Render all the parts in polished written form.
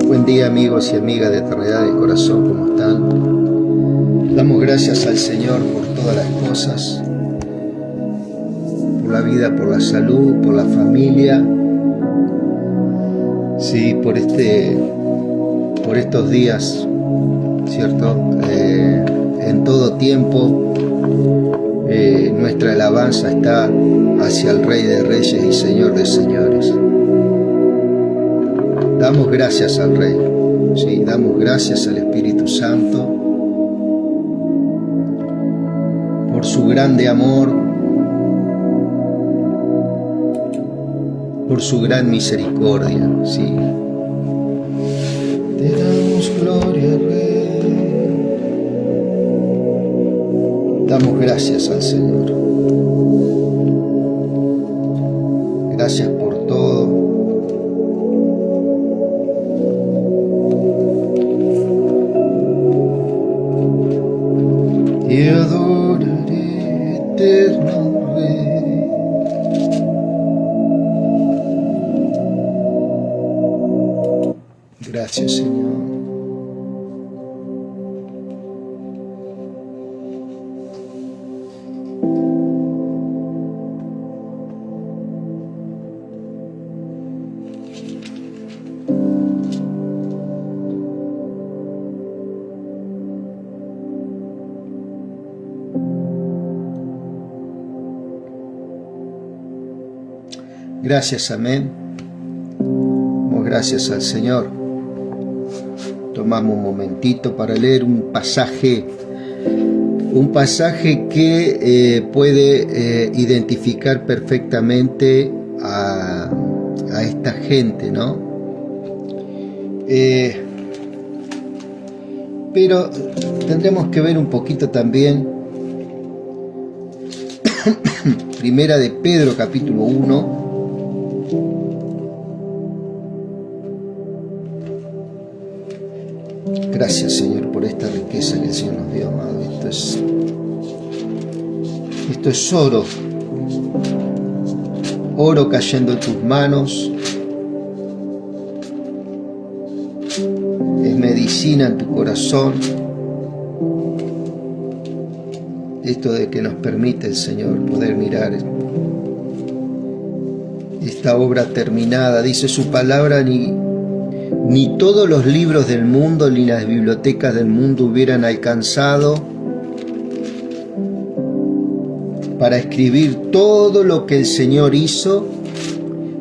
Buen día, amigos y amigas de Eternidad del Corazón, ¿cómo están? Damos gracias al Señor por todas las cosas, por la vida, por la salud, por la familia, sí, por estos días, ¿cierto? En todo tiempo nuestra alabanza está hacia el Rey de Reyes y Señor de Señores. Damos gracias al Rey, ¿sí? Damos gracias al Espíritu Santo por su grande amor, por su gran misericordia, ¿sí? Te damos gloria, Rey. Damos gracias al Señor. Gracias por todo. Te adoraré, eterno Rey. Gracias, Señor. Gracias, amén. Damos gracias al Señor. Tomamos un momentito para leer un pasaje que puede identificar perfectamente a esta gente, ¿no? Pero tendremos que ver un poquito también Primera de Pedro, capítulo 1. Gracias, Señor, por esta riqueza que el Señor nos dio, amado. Esto es oro. Oro cayendo en tus manos. Es medicina en tu corazón. Esto de que nos permite el Señor poder mirar esta obra terminada. Dice su palabra, ni todos los libros del mundo ni las bibliotecas del mundo hubieran alcanzado para escribir todo lo que el Señor hizo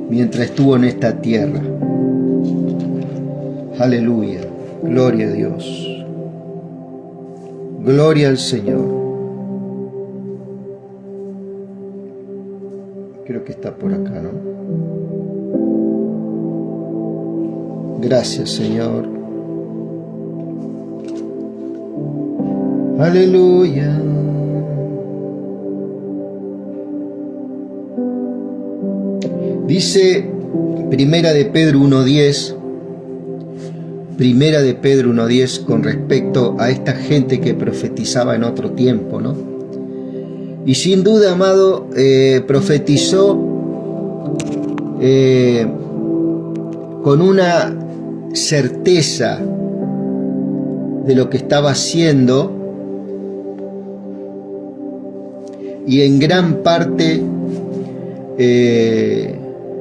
mientras estuvo en esta tierra. Aleluya, gloria a Dios, gloria al Señor. Creo que está por acá, ¿no? Gracias, Señor. Aleluya. Dice Primera de Pedro 1:10. Primera de Pedro 1:10 con respecto a esta gente que profetizaba en otro tiempo, ¿no? Y sin duda, amado, profetizó con una certeza de lo que estaba haciendo, y en gran parte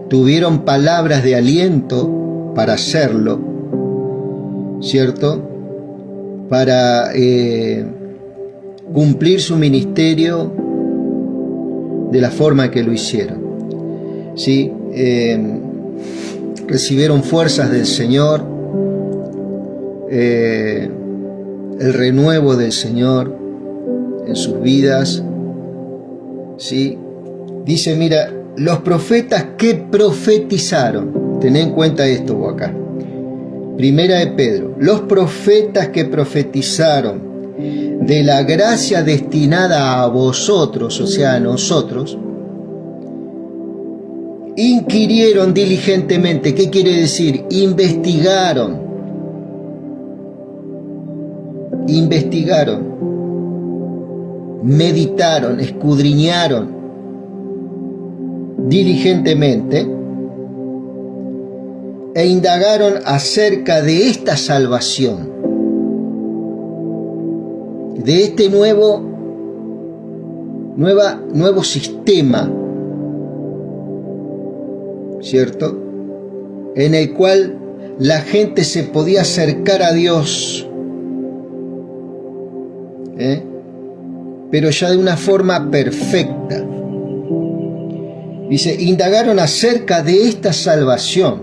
tuvieron palabras de aliento para hacerlo, ¿cierto? Para cumplir su ministerio de la forma que lo hicieron, ¿sí? Recibieron fuerzas del Señor, el renuevo del Señor en sus vidas, ¿sí? Dice, mira, los profetas que profetizaron, ten en cuenta esto vos acá, Primera de Pedro, los profetas que profetizaron de la gracia destinada a vosotros, o sea, a nosotros, inquirieron diligentemente. ¿Qué quiere decir? Investigaron, meditaron, escudriñaron diligentemente e indagaron acerca de esta salvación, de este nuevo sistema, ¿cierto?, en el cual la gente se podía acercar a Dios, pero ya de una forma perfecta. Dice, indagaron acerca de esta salvación,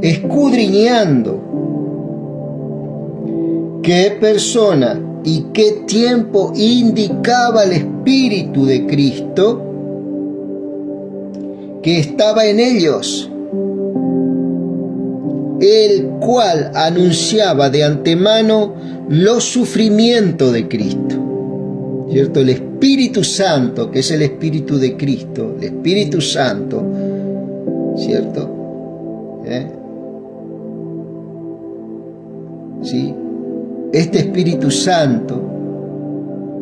escudriñando qué persona y qué tiempo indicaba el Espíritu de Cristo que estaba en ellos, el cual anunciaba de antemano los sufrimientos de Cristo. ¿Cierto? El Espíritu Santo, que es el Espíritu de Cristo, el Espíritu Santo, ¿cierto? ¿Sí? Este Espíritu Santo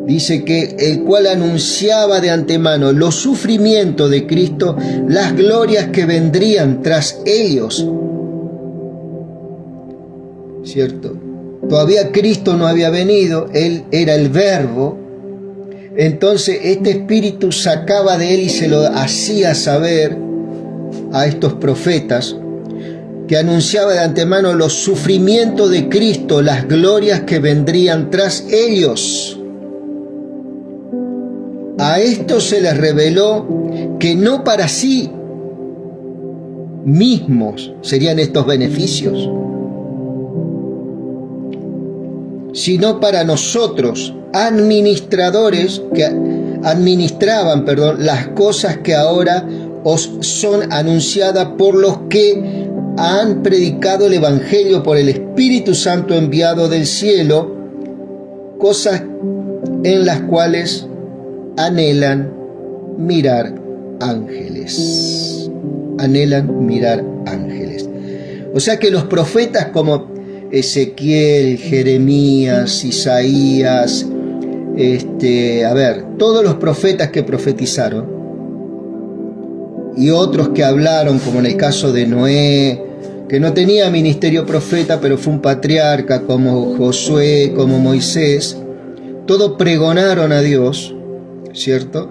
dice que el cual anunciaba de antemano los sufrimientos de Cristo, las glorias que vendrían tras ellos, ¿cierto? Todavía Cristo no había venido, Él era el Verbo. Entonces este Espíritu sacaba de Él y se lo hacía saber a estos profetas, que anunciaba de antemano los sufrimientos de Cristo, las glorias que vendrían tras ellos. A esto se les reveló que no para sí mismos serían estos beneficios, sino para nosotros, administradores que administraban, las cosas que ahora os son anunciadas por los que han predicado el Evangelio por el Espíritu Santo enviado del cielo, cosas en las cuales anhelan mirar ángeles. Anhelan mirar ángeles. O sea que los profetas como Ezequiel, Jeremías, Isaías, todos los profetas que profetizaron y otros que hablaron, como en el caso de Noé, que no tenía ministerio profeta, pero fue un patriarca, como Josué, como Moisés, todos pregonaron a Dios, ¿cierto?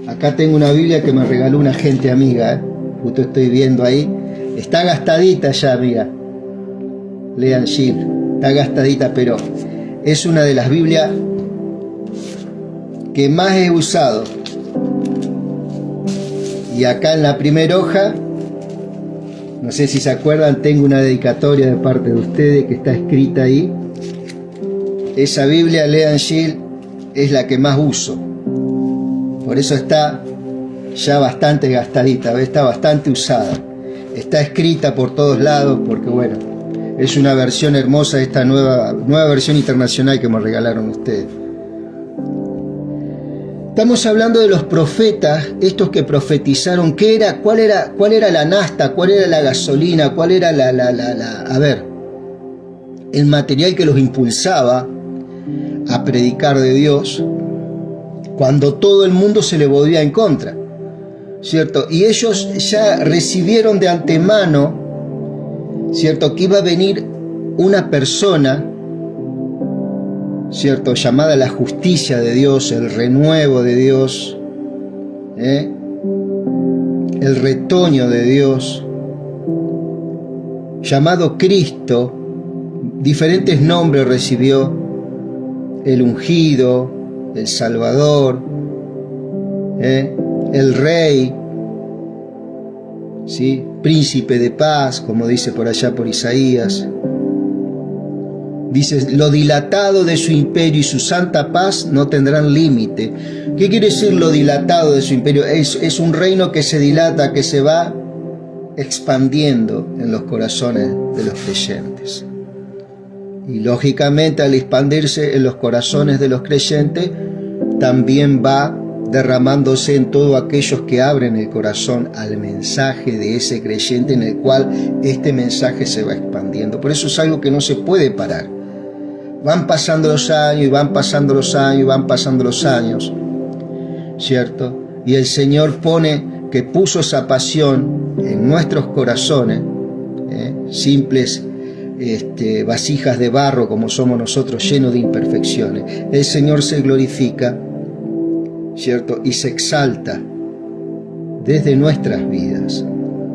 Acá tengo una Biblia que me regaló una gente amiga, justo estoy viendo ahí, está gastadita ya, amiga. Lean Shield, está gastadita, pero es una de las Biblias que más he usado. Y acá en la primera hoja, no sé si se acuerdan, tengo una dedicatoria de parte de ustedes que está escrita ahí. Esa Biblia, Lean Shield, es la que más uso. Por eso está ya bastante gastadita, está bastante usada. Está escrita por todos lados porque, bueno, es una versión hermosa de esta nueva versión internacional que me regalaron ustedes. Estamos hablando de los profetas, estos que profetizaron. ¿Cuál era la nafta? ¿Cuál era la gasolina? ¿Cuál era el material que los impulsaba a predicar de Dios cuando todo el mundo se le volvía en contra? ¿Cierto? Y ellos ya recibieron de antemano, ¿cierto?, que iba a venir una persona, ¿cierto?, llamada la justicia de Dios, el renuevo de Dios, el retoño de Dios, llamado Cristo. Diferentes nombres recibió: el ungido, el Salvador, el Rey, ¿sí?, príncipe de paz, como dice por allá por Isaías. Dice, lo dilatado de su imperio y su santa paz no tendrán límite. ¿Qué quiere decir lo dilatado de su imperio? Es un reino que se dilata, que se va expandiendo en los corazones de los creyentes. Y lógicamente, al expandirse en los corazones de los creyentes, también va derramándose en todos aquellos que abren el corazón al mensaje de ese creyente, en el cual este mensaje se va expandiendo. Por eso es algo que no se puede parar. Van pasando los años y van pasando los años y van pasando los años, ¿cierto? Y el Señor puso esa pasión en nuestros corazones, simples vasijas de barro como somos nosotros, llenos de imperfecciones. El Señor se glorifica, ¿cierto? Y se exalta desde nuestras vidas,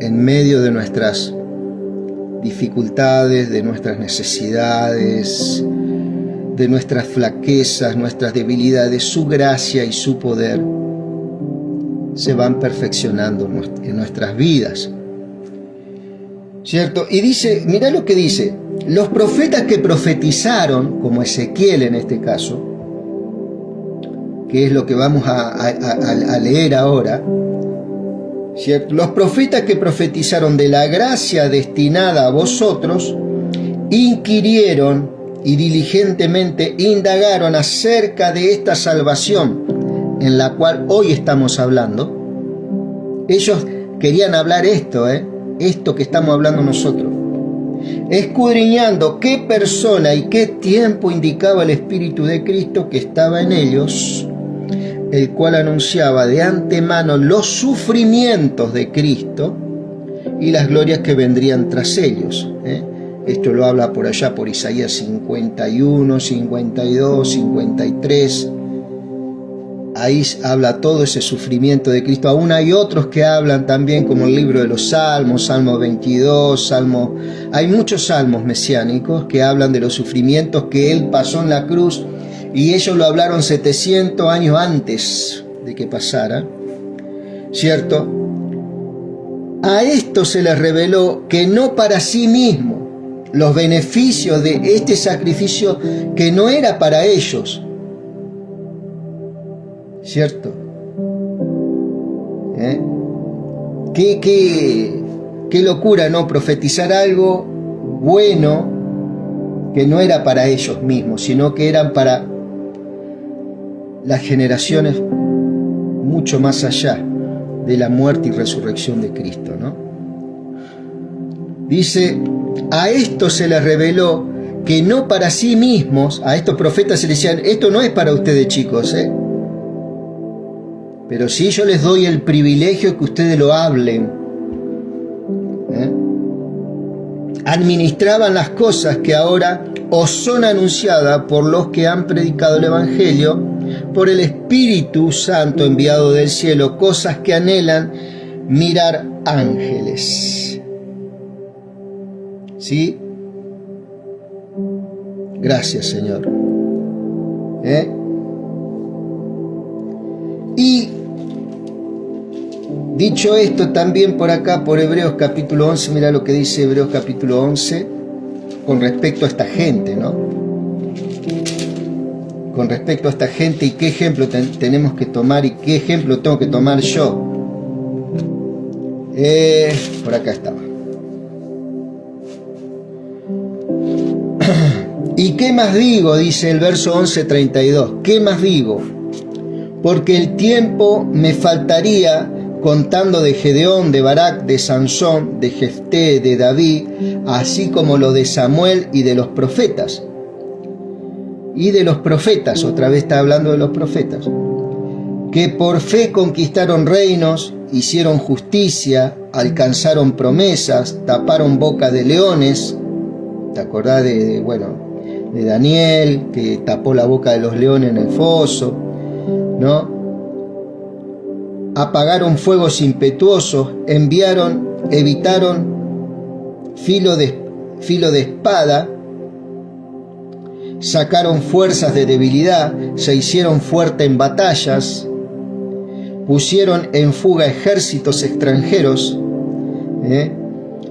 en medio de nuestras dificultades, de nuestras necesidades, de nuestras flaquezas, nuestras debilidades. Su gracia y su poder se van perfeccionando en nuestras vidas, ¿cierto? Y dice, mirá lo que dice: los profetas que profetizaron, como Ezequiel en este caso, que es lo que vamos a leer ahora, ¿cierto? Los profetas que profetizaron de la gracia destinada a vosotros, inquirieron y diligentemente indagaron acerca de esta salvación en la cual hoy estamos hablando. Ellos querían hablar esto que estamos hablando nosotros, escudriñando qué persona y qué tiempo indicaba el Espíritu de Cristo que estaba en ellos, el cual anunciaba de antemano los sufrimientos de Cristo y las glorias que vendrían tras ellos. Esto lo habla por allá, por Isaías 51, 52, 53. Ahí habla todo ese sufrimiento de Cristo. Aún hay otros que hablan también, como el libro de los Salmos, Salmo 22, hay muchos salmos mesiánicos que hablan de los sufrimientos que Él pasó en la cruz, y ellos lo hablaron 700 años antes de que pasara, ¿cierto? A esto se les reveló que no para sí mismo los beneficios de este sacrificio, que no era para ellos, ¿cierto? Qué locura, ¿no? Profetizar algo bueno que no era para ellos mismos, sino que eran para las generaciones mucho más allá de la muerte y resurrección de Cristo, ¿no? Dice, a esto se les reveló que no para sí mismos, a estos profetas se les decían, esto no es para ustedes, chicos, pero sí yo les doy el privilegio que ustedes lo hablen. Administraban las cosas que ahora os son anunciadas por los que han predicado el Evangelio, por el Espíritu Santo enviado del cielo, cosas que anhelan mirar ángeles. ¿Sí? Gracias, Señor. Y dicho esto, también por acá, por Hebreos capítulo 11, mira lo que dice Hebreos capítulo 11 con respecto a esta gente, ¿no? Con respecto a esta gente y qué ejemplo tenemos que tomar y qué ejemplo tengo que tomar yo. Por acá estaba. ¿Y qué más digo? Dice el verso 11:32. ¿Qué más digo? Porque el tiempo me faltaría contando de Gedeón, de Barak, de Sansón, de Jefté, de David, así como lo de Samuel y de los profetas. Y de los profetas, otra vez está hablando de los profetas, que por fe conquistaron reinos, hicieron justicia, alcanzaron promesas, taparon boca de leones. ¿Te acordás de Daniel, que tapó la boca de los leones en el foso, ¿no? Apagaron fuegos impetuosos, evitaron filo de espada, sacaron fuerzas de debilidad, se hicieron fuertes en batallas, pusieron en fuga ejércitos extranjeros,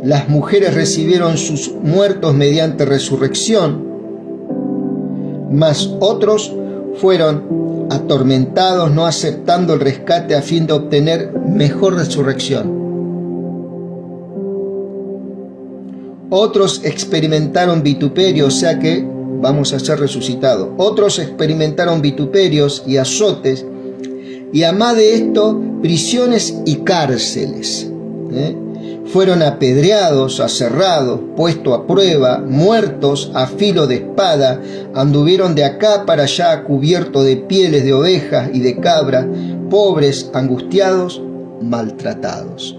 las mujeres recibieron sus muertos mediante resurrección, mas otros fueron atormentados, no aceptando el rescate a fin de obtener mejor resurrección. Otros experimentaron vituperio, o sea que vamos a ser resucitados. Otros experimentaron vituperios y azotes, y además de esto, prisiones y cárceles. Fueron apedreados, aserrados, puestos a prueba, muertos a filo de espada, anduvieron de acá para allá cubiertos de pieles de ovejas y de cabra, pobres, angustiados, maltratados.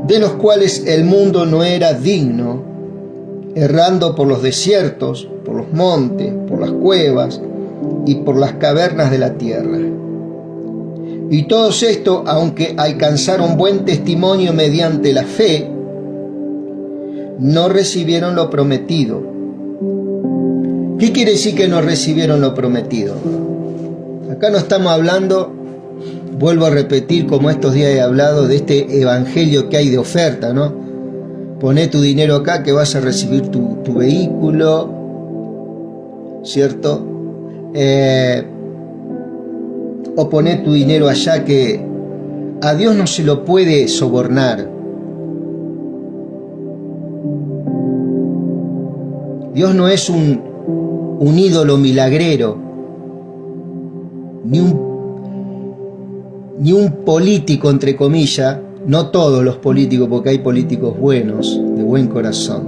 de los cuales el mundo no era digno, errando por los desiertos, por los montes, por las cuevas y por las cavernas de la tierra. Y todos estos, aunque alcanzaron buen testimonio mediante la fe, no recibieron lo prometido. ¿Qué quiere decir que no recibieron lo prometido? Acá no estamos hablando, vuelvo a repetir, como estos días he hablado, de este evangelio que hay de oferta, ¿no? Poné tu dinero acá que vas a recibir tu vehículo, ¿cierto? O poné tu dinero allá, que a Dios no se lo puede sobornar. Dios no es un ídolo milagrero, ni un político, entre comillas, no todos los políticos, porque hay políticos buenos, de buen corazón.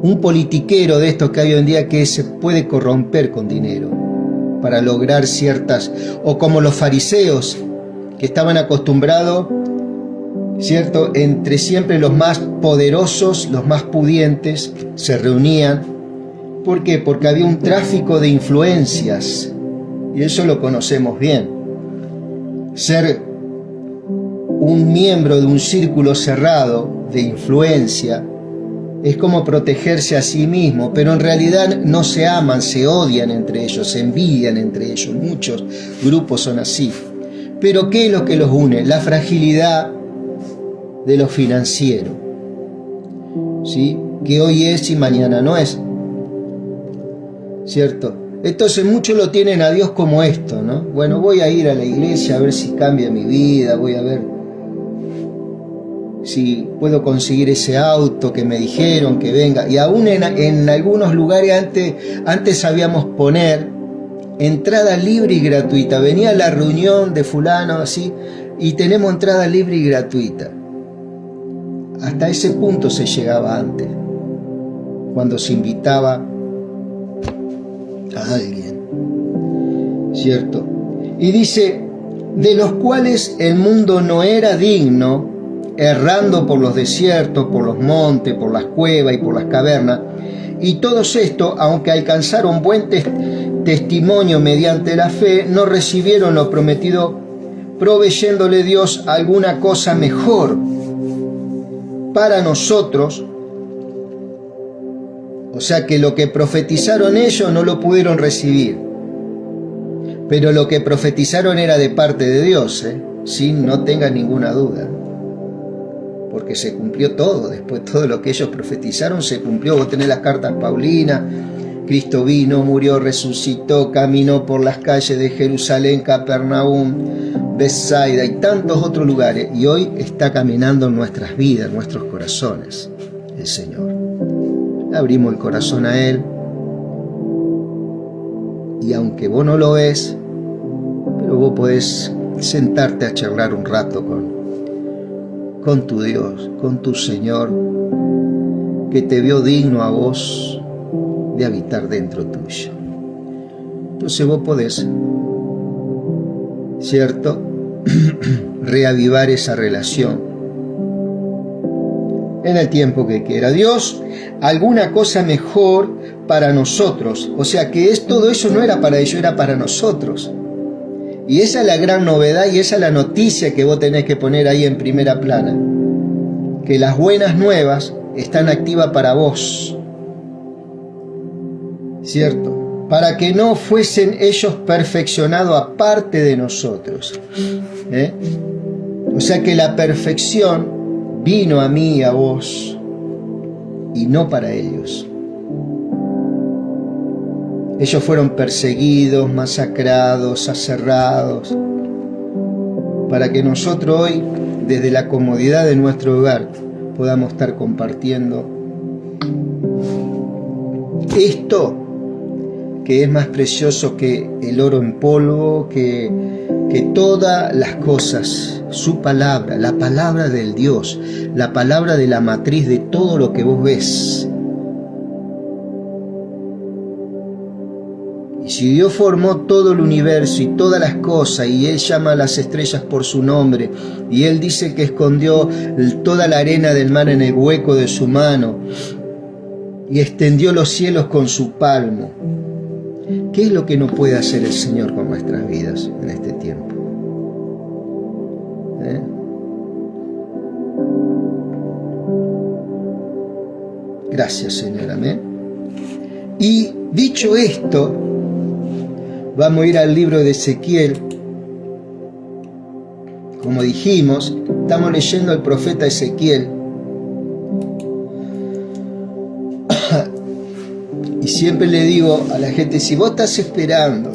Un politiquero de estos que hay hoy en día que se puede corromper con dinero para lograr ciertas, o como los fariseos que estaban acostumbrados, ¿cierto? Entre siempre los más poderosos, los más pudientes, se reunían. ¿Por qué? Porque había un tráfico de influencias, y eso lo conocemos bien. Ser un miembro de un círculo cerrado de influencia es como protegerse a sí mismo, pero en realidad no se aman, se odian entre ellos, se envidian entre ellos. Muchos grupos son así. Pero ¿qué es lo que los une? La fragilidad de lo financiero, ¿sí? Que hoy es y mañana no es, ¿cierto? Entonces muchos lo tienen a Dios como esto, ¿no? Bueno, voy a ir a la iglesia a ver si cambia mi vida, voy a ver si puedo conseguir ese auto que me dijeron que venga. Y aún en algunos lugares antes sabíamos poner entrada libre y gratuita. Venía a la reunión de fulano, así, y tenemos entrada libre y gratuita. Hasta ese punto se llegaba antes, cuando se invitaba a alguien, ¿cierto? Y dice, de los cuales el mundo no era digno, errando por los desiertos, por los montes, por las cuevas y por las cavernas. Y todos estos, aunque alcanzaron buen testimonio mediante la fe, no recibieron lo prometido, proveyéndole Dios alguna cosa mejor para nosotros. O sea que lo que profetizaron ellos no lo pudieron recibir, pero lo que profetizaron era de parte de Dios, sin no tengan ninguna duda, porque se cumplió todo. Después todo lo que ellos profetizaron se cumplió. Vos tenés las cartas Paulinas, Cristo vino, murió, resucitó, caminó por las calles de Jerusalén, Capernaum, Bethsaida y tantos otros lugares, y hoy está caminando en nuestras vidas, en nuestros corazones, el Señor. Abrimos el corazón a Él, y aunque vos no lo ves, pero vos podés sentarte a charlar un rato con tu Dios, con tu Señor, que te vio digno a vos de habitar dentro tuyo. Entonces vos podés, ¿cierto?, reavivar esa relación en el tiempo que quiera. Dios, alguna cosa mejor para nosotros. O sea que todo eso no era para ellos, era para nosotros. Y esa es la gran novedad, y esa es la noticia que vos tenés que poner ahí en primera plana. Que las buenas nuevas están activas para vos, ¿cierto? Para que no fuesen ellos perfeccionados aparte de nosotros. O sea que la perfección vino a mí y a vos, y no para ellos. Ellos fueron perseguidos, masacrados, aserrados, para que nosotros hoy, desde la comodidad de nuestro hogar, podamos estar compartiendo esto, que es más precioso que el oro en polvo, que todas las cosas, su palabra, la palabra del Dios, la palabra de la matriz de todo lo que vos ves. Y si Dios formó todo el universo y todas las cosas, y Él llama a las estrellas por su nombre, y Él dice que escondió toda la arena del mar en el hueco de su mano, y extendió los cielos con su palmo, ¿qué es lo que no puede hacer el Señor con nuestras vidas en este tiempo? Gracias, Señor, amén. Y dicho esto, vamos a ir al libro de Ezequiel. Como dijimos, estamos leyendo al profeta Ezequiel. Y siempre le digo a la gente, si vos estás esperando,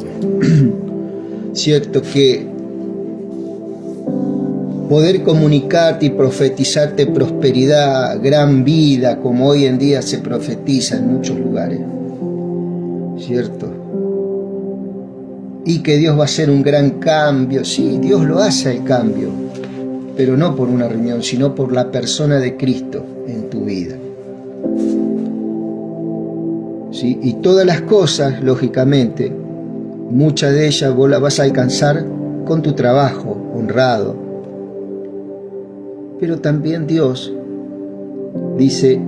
cierto, que poder comunicarte y profetizarte prosperidad, gran vida, como hoy en día se profetiza en muchos lugares, cierto, y que Dios va a hacer un gran cambio, sí, Dios lo hace el cambio, pero no por una reunión, sino por la persona de Cristo en tu vida. ¿Sí? Y todas las cosas, lógicamente, muchas de ellas vos las vas a alcanzar con tu trabajo honrado. Pero también Dios dice,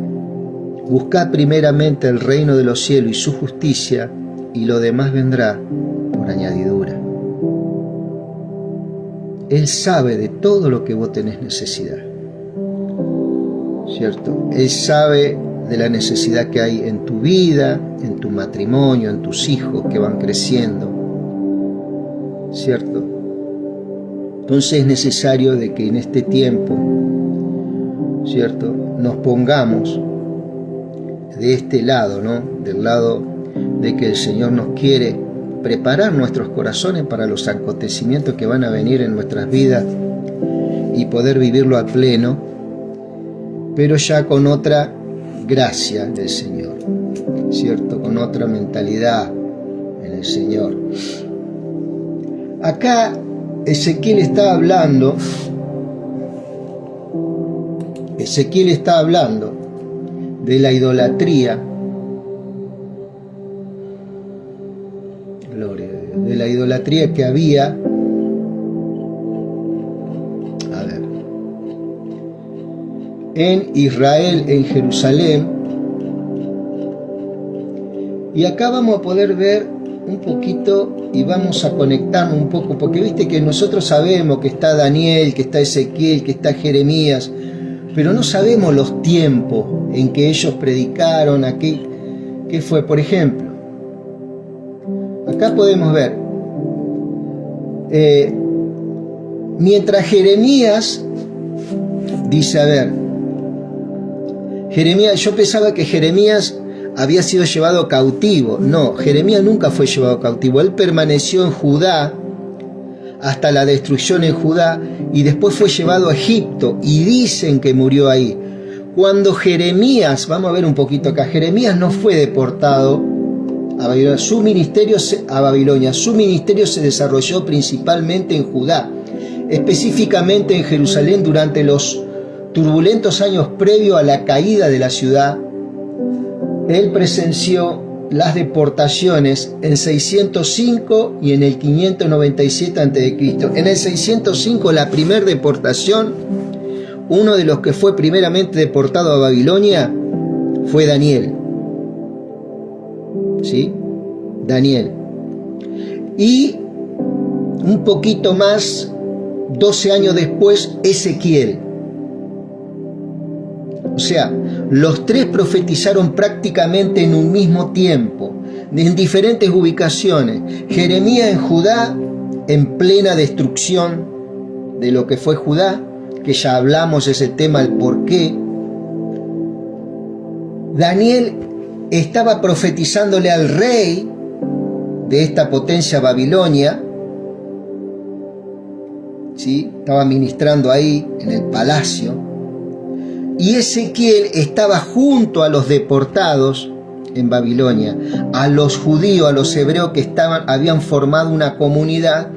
buscad primeramente el reino de los cielos y su justicia, y lo demás vendrá por añadidura. Él sabe de todo lo que vos tenés necesidad, ¿cierto? Él sabe de la necesidad que hay en tu vida, en tu matrimonio, en tus hijos que van creciendo, ¿cierto? Entonces es necesario de que en este tiempo, ¿cierto?, nos pongamos de este lado, ¿no? Del lado de que el Señor nos quiere preparar nuestros corazones para los acontecimientos que van a venir en nuestras vidas y poder vivirlo a pleno, pero ya con otra gracia del Señor, ¿cierto? Con otra mentalidad en el Señor. Acá Ezequiel está hablando de la idolatría, gloria a Dios, de la idolatría que había, en Israel, en Jerusalén. Y acá vamos a poder ver un poquito y vamos a conectarnos un poco, porque viste que nosotros sabemos que está Daniel, que está Ezequiel, que está Jeremías, pero no sabemos los tiempos en que ellos predicaron, qué fue. Por ejemplo, acá podemos ver, mientras Jeremías dice, a ver, Jeremías, yo pensaba que Jeremías había sido llevado cautivo. No, Jeremías nunca fue llevado cautivo. Él permaneció en Judá hasta la destrucción en Judá y después fue llevado a Egipto y dicen que murió ahí. Cuando Jeremías, vamos a ver un poquito acá, Jeremías no fue deportado a Babilonia, su ministerio se desarrolló principalmente en Judá, específicamente en Jerusalén durante los turbulentos años previos a la caída de la ciudad. Él presenció las deportaciones en 605 y en el 597 a.C. En el 605, la primera deportación, uno de los que fue primeramente deportado a Babilonia fue Daniel. ¿Sí? Daniel. Y un poquito más, 12 años después, Ezequiel. O sea, los tres profetizaron prácticamente en un mismo tiempo, en diferentes ubicaciones. Jeremías en Judá, en plena destrucción de lo que fue Judá, que ya hablamos ese tema, el por qué. Daniel estaba profetizándole al rey de esta potencia Babilonia, ¿sí? Estaba ministrando ahí en el palacio. Y Ezequiel estaba junto a los deportados en Babilonia, a los judíos, a los hebreos que habían formado una comunidad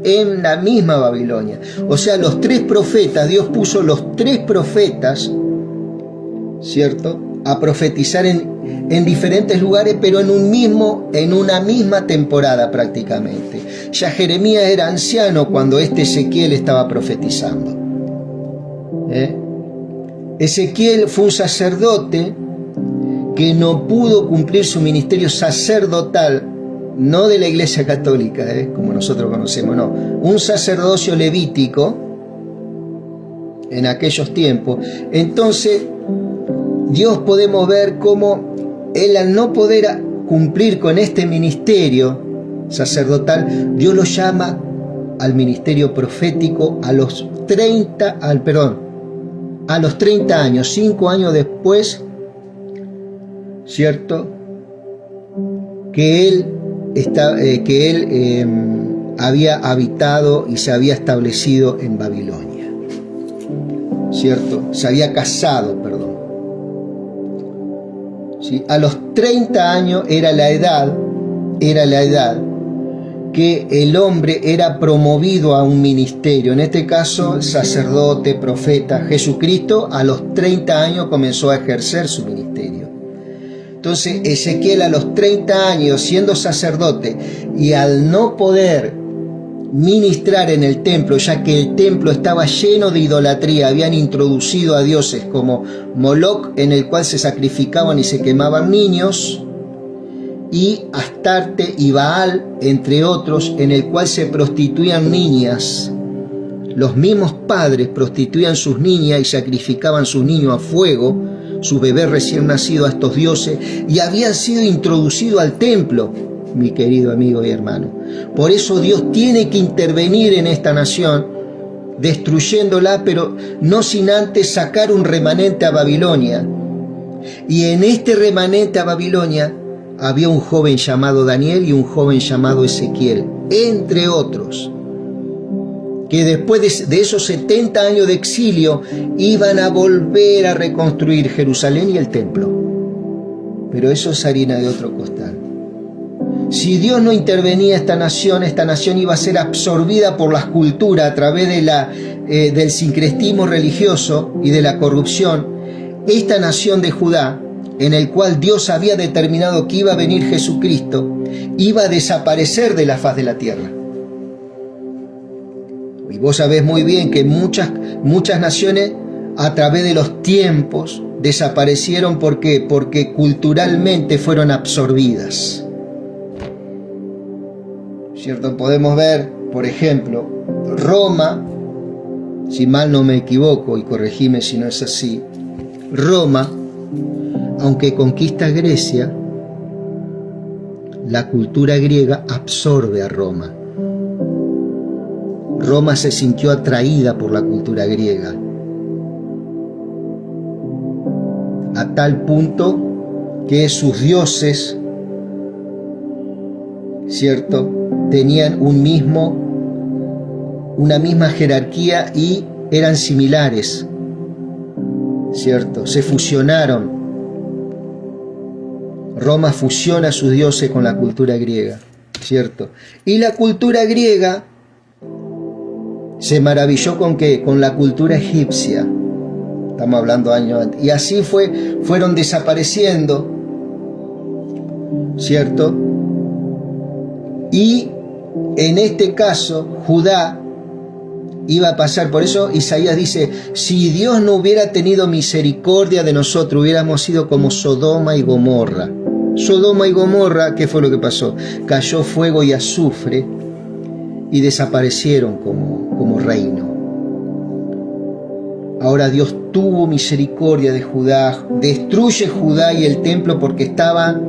en la misma Babilonia. O sea, los tres profetas, Dios puso los tres profetas, ¿cierto?, a profetizar en en diferentes lugares, pero en una misma temporada prácticamente. Ya Jeremías era anciano cuando Ezequiel estaba profetizando. Ezequiel fue un sacerdote que no pudo cumplir su ministerio sacerdotal, no de la Iglesia Católica, como nosotros conocemos, no, un sacerdocio levítico en aquellos tiempos. Entonces, Dios podemos ver cómo él, al no poder cumplir con este ministerio sacerdotal, Dios lo llama al ministerio profético a los 30 años, 5 años después, ¿cierto? Que él había habitado y se había establecido en Babilonia, ¿cierto? Se había casado, perdón. ¿Sí? A los 30 años era la edad que el hombre era promovido a un ministerio, en este caso sacerdote, profeta. Jesucristo a los 30 años comenzó a ejercer su ministerio. Entonces Ezequiel a los 30 años siendo sacerdote y al no poder ministrar en el templo, ya que el templo estaba lleno de idolatría, habían introducido a dioses como Moloc, en el cual se sacrificaban y se quemaban niños, y Astarte y Baal, entre otros, en el cual se prostituían niñas. Los mismos padres prostituían sus niñas y sacrificaban sus niños a fuego, sus bebés recién nacidos, a estos dioses, y habían sido introducidos al templo, mi querido amigo y hermano. Por eso Dios tiene que intervenir en esta nación, destruyéndola, pero no sin antes sacar un remanente a Babilonia. Y en este remanente a Babilonia había un joven llamado Daniel y un joven llamado Ezequiel, entre otros, que después de esos 70 años de exilio iban a volver a reconstruir Jerusalén y el templo. Pero eso es harina de otro costal. Si Dios no intervenía esta nación iba a ser absorbida por la cultura a través de del sincretismo religioso y de la corrupción. Esta nación de Judá, en el cual Dios había determinado que iba a venir Jesucristo, iba a desaparecer de la faz de la tierra. Y vos sabés muy bien que muchas naciones a través de los tiempos desaparecieron. ¿Por qué? Porque culturalmente fueron absorbidas. ¿Cierto? Podemos ver, por ejemplo, Roma, si mal no me equivoco, y corregime si no es así, Roma, aunque conquista Grecia, la cultura griega absorbe a Roma. Roma se sintió atraída por la cultura griega, a tal punto que sus dioses, ¿cierto?, tenían una misma jerarquía y eran similares, ¿cierto? Se fusionaron. Roma fusiona a sus dioses con la cultura griega, ¿cierto? Y la cultura griega se maravilló ¿con qué? Con la cultura egipcia. Estamos hablando años antes. Y así fueron desapareciendo, ¿cierto? Y en este caso, Judá iba a pasar. Por eso Isaías dice, si Dios no hubiera tenido misericordia de nosotros, hubiéramos sido como Sodoma y Gomorra. Sodoma y Gomorra, ¿qué fue lo que pasó? Cayó fuego y azufre y desaparecieron como reino. Ahora Dios tuvo misericordia de Judá, destruye Judá y el templo porque estaba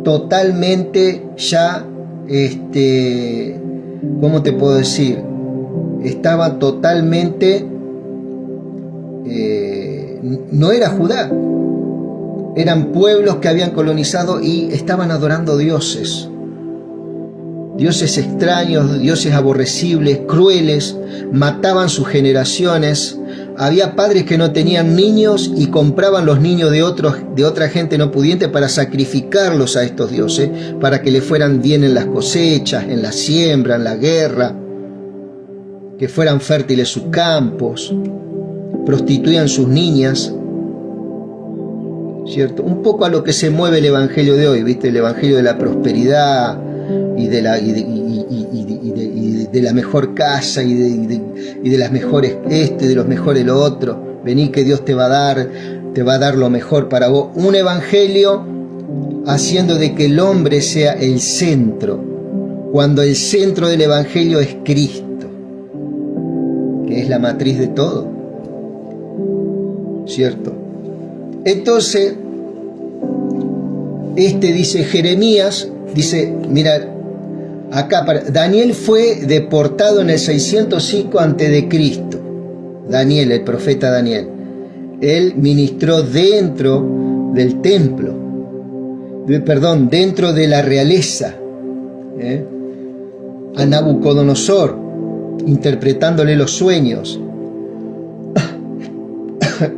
totalmente ya, ¿cómo te puedo decir? Estaba totalmente, no era Judá, eran pueblos que habían colonizado y estaban adorando dioses. Dioses extraños, dioses aborrecibles, crueles, mataban sus generaciones. Había padres que no tenían niños y compraban los niños de otra gente no pudiente para sacrificarlos a estos dioses, para que le fueran bien en las cosechas, en la siembra, en la guerra, que fueran fértiles sus campos. Prostituían sus niñas, ¿cierto? Un poco a lo que se mueve el evangelio de hoy, ¿viste? El evangelio de la prosperidad y de la mejor casa y de las mejores de los mejores lo otro. Vení que Dios te va a dar lo mejor para vos. Un evangelio haciendo de que el hombre sea el centro, cuando el centro del evangelio es Cristo, que es la matriz de todo, ¿cierto? Entonces, dice Jeremías, dice, mira, acá, Daniel fue deportado en el 605 a.C. Daniel, el profeta Daniel. Él ministró dentro del templo, dentro de la realeza, a Nabucodonosor, interpretándole los sueños.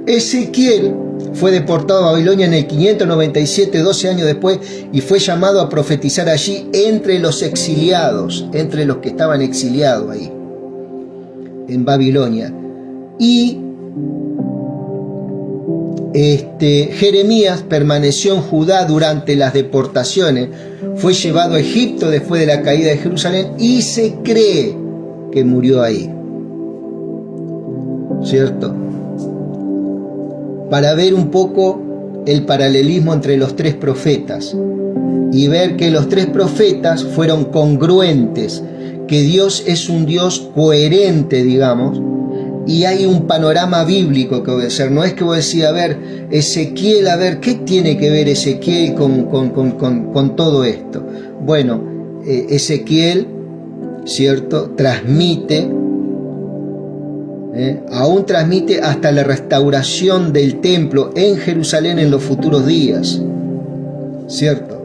Ezequiel fue deportado a Babilonia en el 597, 12 años después, y fue llamado a profetizar allí entre los exiliados, entre los que estaban exiliados ahí, en Babilonia. Y Jeremías permaneció en Judá durante las deportaciones, fue llevado a Egipto después de la caída de Jerusalén y se cree que murió ahí, ¿cierto? Para ver un poco el paralelismo entre los tres profetas y ver que los tres profetas fueron congruentes, que Dios es un Dios coherente, digamos, y hay un panorama bíblico que obedecer. No es que voy a decir, a ver, Ezequiel, a ver, ¿qué tiene que ver Ezequiel con todo esto? Bueno, Ezequiel, ¿cierto?, transmite, aún transmite hasta la restauración del templo en Jerusalén en los futuros días, ¿cierto?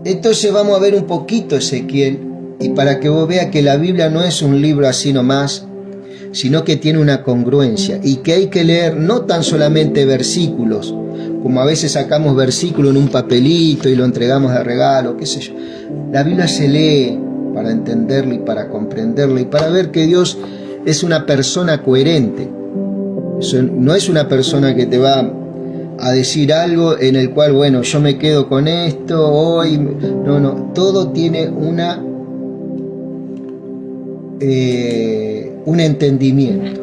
Entonces vamos a ver un poquito Ezequiel, y para que vos veas que la Biblia no es un libro así nomás, sino que tiene una congruencia y que hay que leer no tan solamente versículos, como a veces sacamos versículos en un papelito y lo entregamos de regalo, qué sé yo. La Biblia se lee para entenderla y para comprenderla y para ver que Dios es una persona coherente. No es una persona que te va a decir algo en el cual, bueno, yo me quedo con esto hoy. No, todo tiene un entendimiento.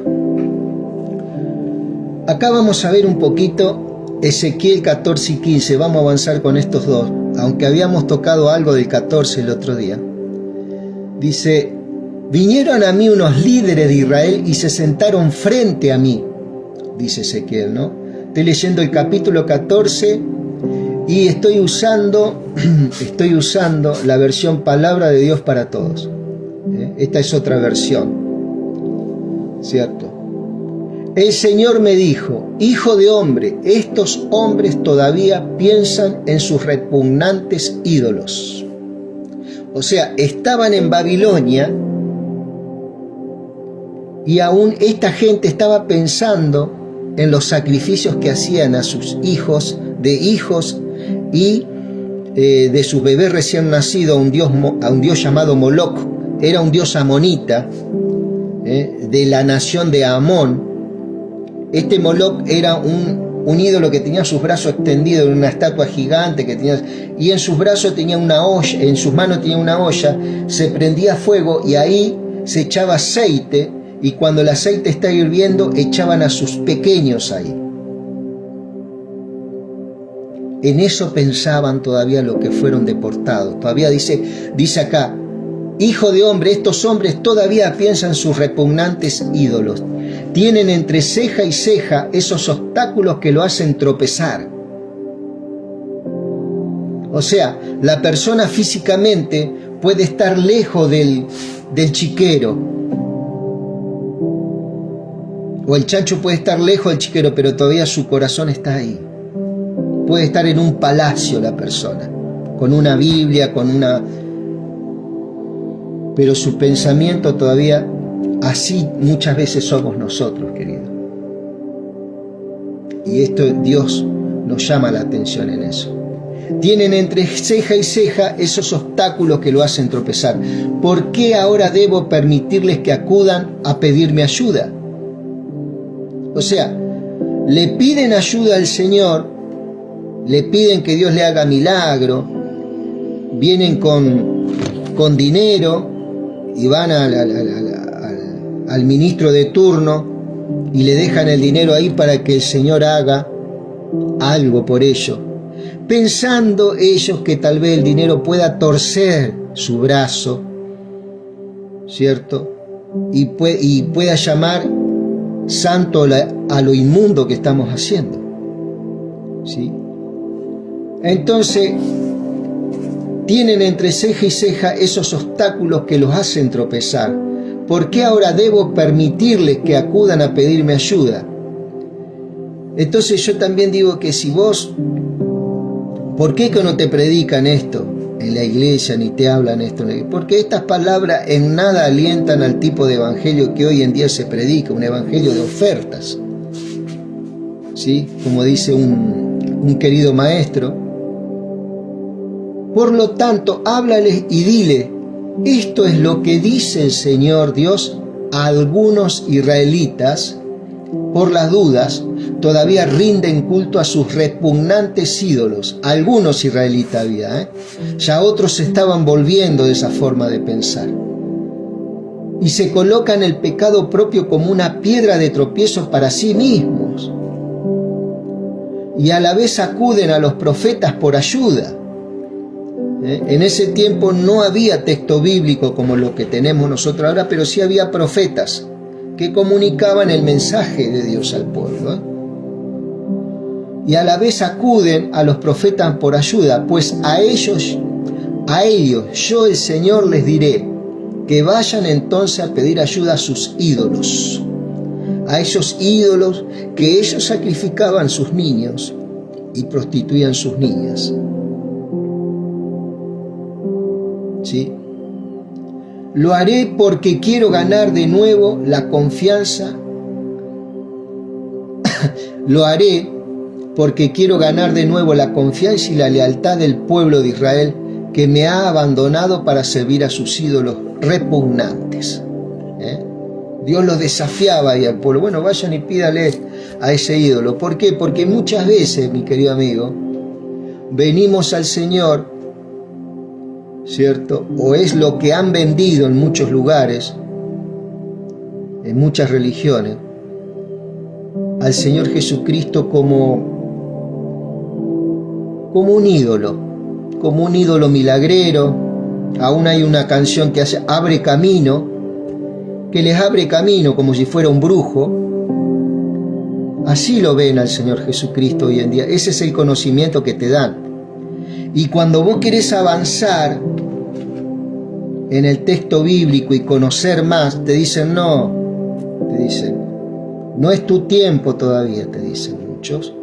Acá vamos a ver un poquito Ezequiel 14 y 15. Vamos a avanzar con estos dos, aunque habíamos tocado algo del 14 el otro día. Dice: vinieron a mí unos líderes de Israel y se sentaron frente a mí, dice Ezequiel, ¿no? Estoy leyendo el capítulo 14 y estoy usando la versión Palabra de Dios para Todos. Esta es otra versión, ¿cierto? El Señor me dijo: hijo de hombre, estos hombres todavía piensan en sus repugnantes ídolos. O sea, estaban en Babilonia y aún esta gente estaba pensando en los sacrificios que hacían a sus hijos y de sus bebés recién nacidos a un dios llamado Moloc. Era un dios amonita, de la nación de Amón. Este Moloc era un ídolo que tenía sus brazos extendidos en una estatua gigante que tenía, y en sus brazos tenía una olla, en sus manos tenía una olla, se prendía fuego y ahí se echaba aceite, y cuando el aceite está hirviendo echaban a sus pequeños ahí. En eso pensaban todavía los que fueron deportados. Todavía dice acá: hijo de hombre, estos hombres todavía piensan en sus repugnantes ídolos. Tienen entre ceja y ceja esos obstáculos que lo hacen tropezar. O sea, la persona físicamente puede estar lejos del chiquero, o el chancho puede estar lejos del chiquero, pero todavía su corazón está ahí. Puede estar en un palacio la persona, con una Biblia, pero su pensamiento todavía, así muchas veces somos nosotros, querido. Y esto Dios nos llama la atención en eso. Tienen entre ceja y ceja esos obstáculos que lo hacen tropezar. ¿Por qué ahora debo permitirles que acudan a pedirme ayuda? O sea, le piden ayuda al Señor, le piden que Dios le haga milagro, vienen con dinero y van al ministro de turno y le dejan el dinero ahí para que el Señor haga algo por ellos, pensando ellos que tal vez el dinero pueda torcer su brazo, ¿cierto? Y pueda llamar santo a lo inmundo que estamos haciendo, ¿sí? Entonces tienen entre ceja y ceja esos obstáculos que los hacen tropezar. ¿Por qué ahora debo permitirles que acudan a pedirme ayuda? Entonces yo también digo que si vos, ¿por qué que no te predican esto en la iglesia ni te hablan esto? Porque estas palabras en nada alientan al tipo de evangelio que hoy en día se predica, un evangelio de ofertas, ¿sí? Como dice un querido maestro. Por lo tanto, háblales y dile, esto es lo que dice el Señor Dios a algunos israelitas. Por las dudas, todavía rinden culto a sus repugnantes ídolos. Algunos israelitas había, ya otros se estaban volviendo de esa forma de pensar. Y se colocan el pecado propio como una piedra de tropiezo para sí mismos. Y a la vez acuden a los profetas por ayuda. En ese tiempo no había texto bíblico como lo que tenemos nosotros ahora, pero sí había profetas que comunicaban el mensaje de Dios al pueblo. Y a la vez acuden a los profetas por ayuda, pues a ellos yo el Señor les diré que vayan entonces a pedir ayuda a sus ídolos, a esos ídolos que ellos sacrificaban sus niños y prostituían sus niñas. ¿Sí? Lo haré porque quiero ganar de nuevo la confianza. Lo haré porque quiero ganar de nuevo la confianza y la lealtad del pueblo de Israel que me ha abandonado para servir a sus ídolos repugnantes. Dios los desafiaba y al pueblo, bueno, vayan y pídale a ese ídolo. ¿Por qué? Porque muchas veces, mi querido amigo, venimos al Señor, ¿cierto? O es lo que han vendido en muchos lugares, en muchas religiones, al Señor Jesucristo como un ídolo milagrero. Aún hay una canción que hace abre camino, que les abre camino como si fuera un brujo. Así lo ven al Señor Jesucristo hoy en día. Ese es el conocimiento que te dan. Y cuando vos querés avanzar en el texto bíblico y conocer más, te dicen no, no es tu tiempo todavía, te dicen muchos,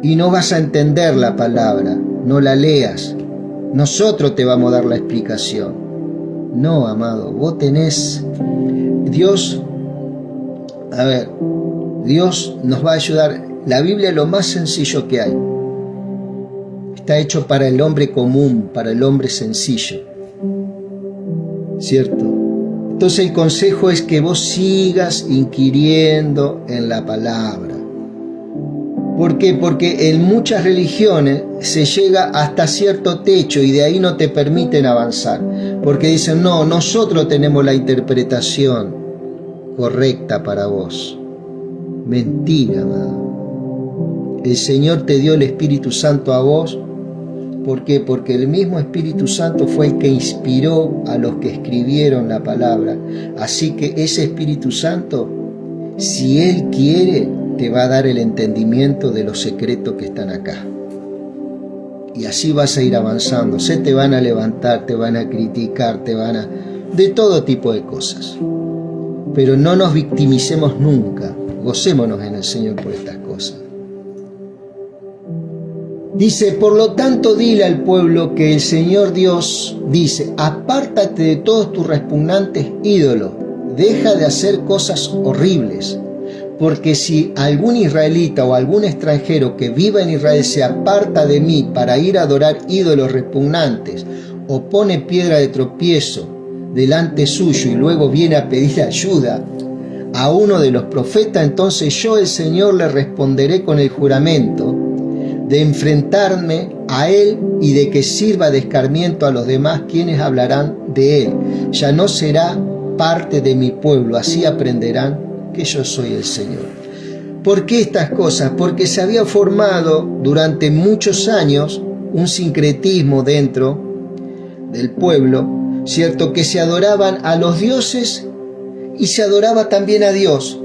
y no vas a entender la palabra, no la leas, nosotros te vamos a dar la explicación. No, amado, vos tenés, Dios nos va a ayudar. La Biblia es lo más sencillo que hay. Está hecho para el hombre común, para el hombre sencillo, ¿cierto? Entonces el consejo es que vos sigas inquiriendo en la palabra. ¿Por qué? Porque en muchas religiones se llega hasta cierto techo y de ahí no te permiten avanzar. Porque dicen, no, nosotros tenemos la interpretación correcta para vos. Mentira, amado. El Señor te dio el Espíritu Santo a vos. ¿Por qué? Porque el mismo Espíritu Santo fue el que inspiró a los que escribieron la palabra. Así que ese Espíritu Santo, si Él quiere, te va a dar el entendimiento de los secretos que están acá. Y así vas a ir avanzando. Se te van a levantar, te van a criticar, de todo tipo de cosas. Pero no nos victimicemos nunca. Gocémonos en el Señor por estas cosas. Dice, por lo tanto, dile al pueblo que el Señor Dios dice, apártate de todos tus repugnantes ídolos, deja de hacer cosas horribles, porque si algún israelita o algún extranjero que viva en Israel se aparta de mí para ir a adorar ídolos repugnantes o pone piedra de tropiezo delante suyo y luego viene a pedir ayuda a uno de los profetas, entonces yo, el Señor, le responderé con el juramento de enfrentarme a él y de que sirva de escarmiento a los demás, quienes hablarán de él. Ya no será parte de mi pueblo, así aprenderán que yo soy el Señor. ¿Por qué estas cosas? Porque se había formado durante muchos años un sincretismo dentro del pueblo, ¿cierto? Que se adoraban a los dioses y se adoraba también a Dios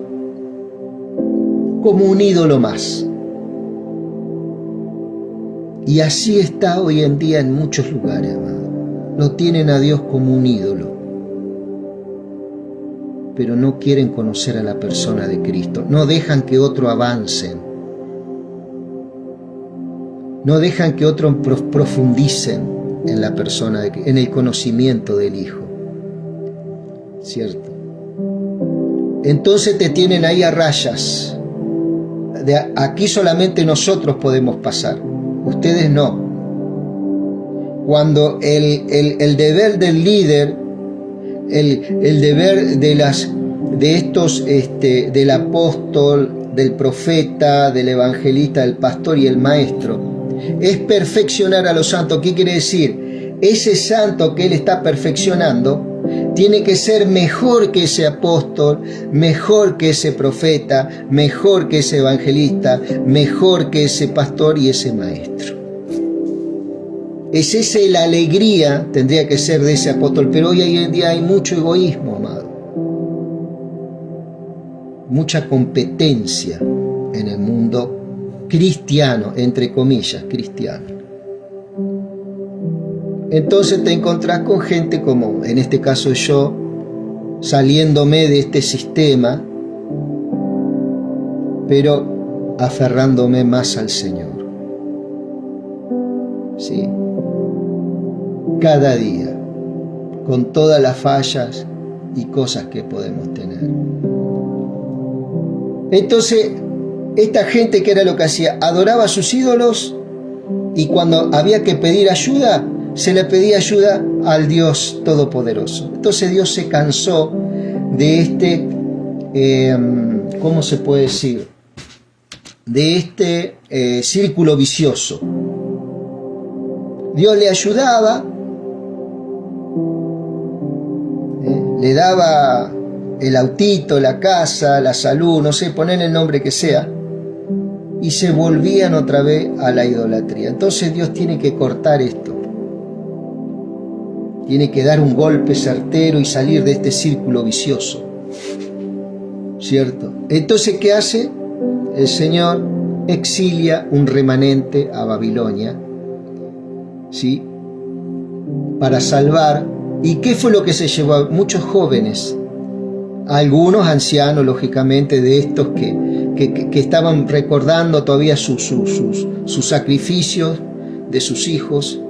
como un ídolo más. Y así está hoy en día en muchos lugares, amado. Lo tienen a Dios como un ídolo, pero no quieren conocer a la persona de Cristo. No dejan que otro avancen. No dejan que otros profundicen en la persona, en el conocimiento del Hijo. ¿Cierto? Entonces te tienen ahí a rayas. Aquí solamente nosotros podemos pasar. Ustedes no. Cuando el deber del líder, el deber del apóstol, del profeta, del evangelista, del pastor y el maestro, es perfeccionar a los santos. ¿Qué quiere decir? Ese santo que él está perfeccionando tiene que ser mejor que ese apóstol, mejor que ese profeta, mejor que ese evangelista, mejor que ese pastor y ese maestro. Es esa la alegría, tendría que ser de ese apóstol, pero hoy en día hay mucho egoísmo, amado. Mucha competencia en el mundo cristiano, entre comillas, cristiano. Entonces te encontrás con gente como, en este caso yo, saliéndome de este sistema, pero aferrándome más al Señor. ¿Sí? Cada día, con todas las fallas y cosas que podemos tener. Entonces, esta gente, ¿qué era lo que hacía? Adoraba a sus ídolos y cuando había que pedir ayuda, se le pedía ayuda al Dios Todopoderoso. Entonces Dios se cansó de este, ¿cómo se puede decir? De este círculo vicioso. Dios le ayudaba, le daba el autito, la casa, la salud, no sé, poner el nombre que sea, y se volvían otra vez a la idolatría. Entonces Dios tiene que cortar esto. Tiene que dar un golpe certero y salir de este círculo vicioso. ¿Cierto? Entonces, ¿qué hace? El Señor exilia un remanente a Babilonia, ¿sí? Para salvar. ¿Y qué fue lo que se llevó? A muchos jóvenes, algunos ancianos, lógicamente, de estos que estaban recordando todavía sus sacrificios de sus hijos.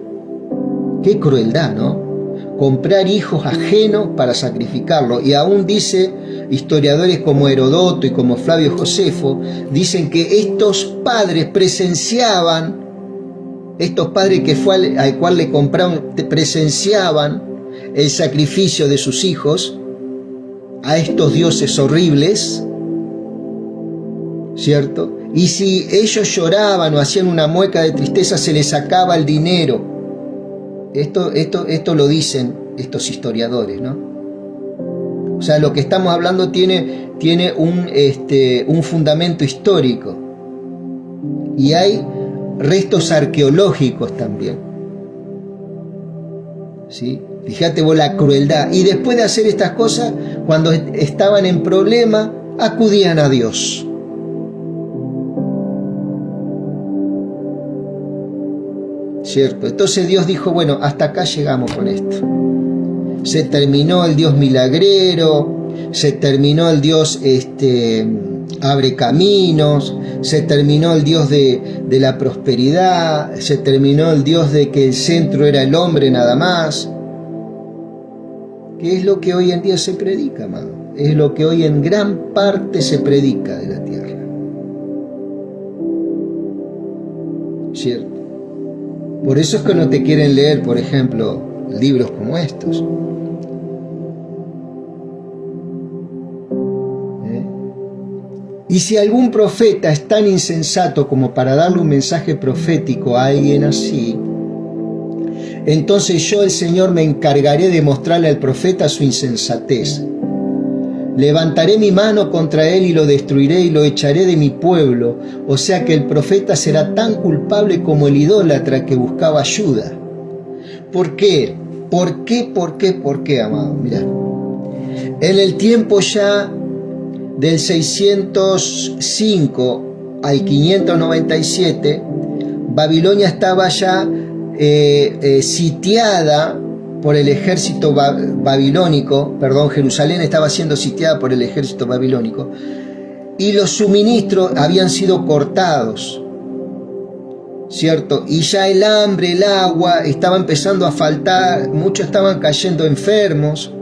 Qué crueldad, ¿no? Comprar hijos ajenos para sacrificarlos. Y aún dice, historiadores como Herodoto y como Flavio Josefo, dicen que estos padres presenciaban, estos padres que fue al cual le compraron, presenciaban el sacrificio de sus hijos a estos dioses horribles, ¿cierto? Y si ellos lloraban o hacían una mueca de tristeza, se les sacaba el dinero. Esto lo dicen estos historiadores, ¿no? O sea, lo que estamos hablando tiene un fundamento histórico. Y hay restos arqueológicos también. ¿Sí? Fíjate vos la crueldad. Y después de hacer estas cosas, cuando estaban en problema, acudían a Dios. ¿Cierto? Entonces Dios dijo, bueno, hasta acá llegamos con esto. Se terminó el Dios milagrero, se terminó el Dios abre caminos, se terminó el Dios de la prosperidad, se terminó el Dios de que el centro era el hombre nada más. ¿Qué es lo que hoy en día se predica, amado? Es lo que hoy en gran parte se predica de la tierra. ¿Cierto? Por eso es que no te quieren leer, por ejemplo, libros como estos. Y si algún profeta es tan insensato como para darle un mensaje profético a alguien así, entonces yo, el Señor, me encargaré de mostrarle al profeta su insensatez. Levantaré mi mano contra él y lo destruiré y lo echaré de mi pueblo. O sea que el profeta será tan culpable como el idólatra que buscaba ayuda. ¿Por qué? ¿Por qué, amado? Mirá. En el tiempo ya del 605 al 597, Babilonia estaba ya sitiada por el ejército babilónico, Jerusalén estaba siendo sitiada por el ejército babilónico, y los suministros habían sido cortados, ¿cierto? Y ya el hambre, el agua estaba empezando a faltar, muchos estaban cayendo enfermos,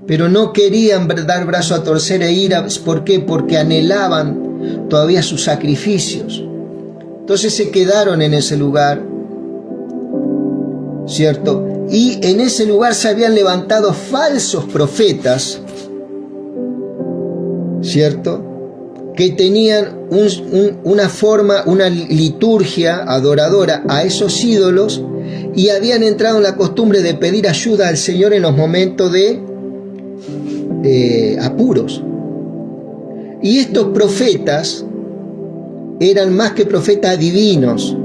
pero no querían dar brazo a torcer e ir. ¿Por qué? Porque anhelaban todavía sus sacrificios. Entonces se quedaron en ese lugar, ¿cierto? Y en ese lugar se habían levantado falsos profetas, ¿cierto? Que tenían una forma, una liturgia adoradora a esos ídolos, y habían entrado en la costumbre de pedir ayuda al Señor en los momentos de apuros. Y estos profetas eran más que profetas divinos,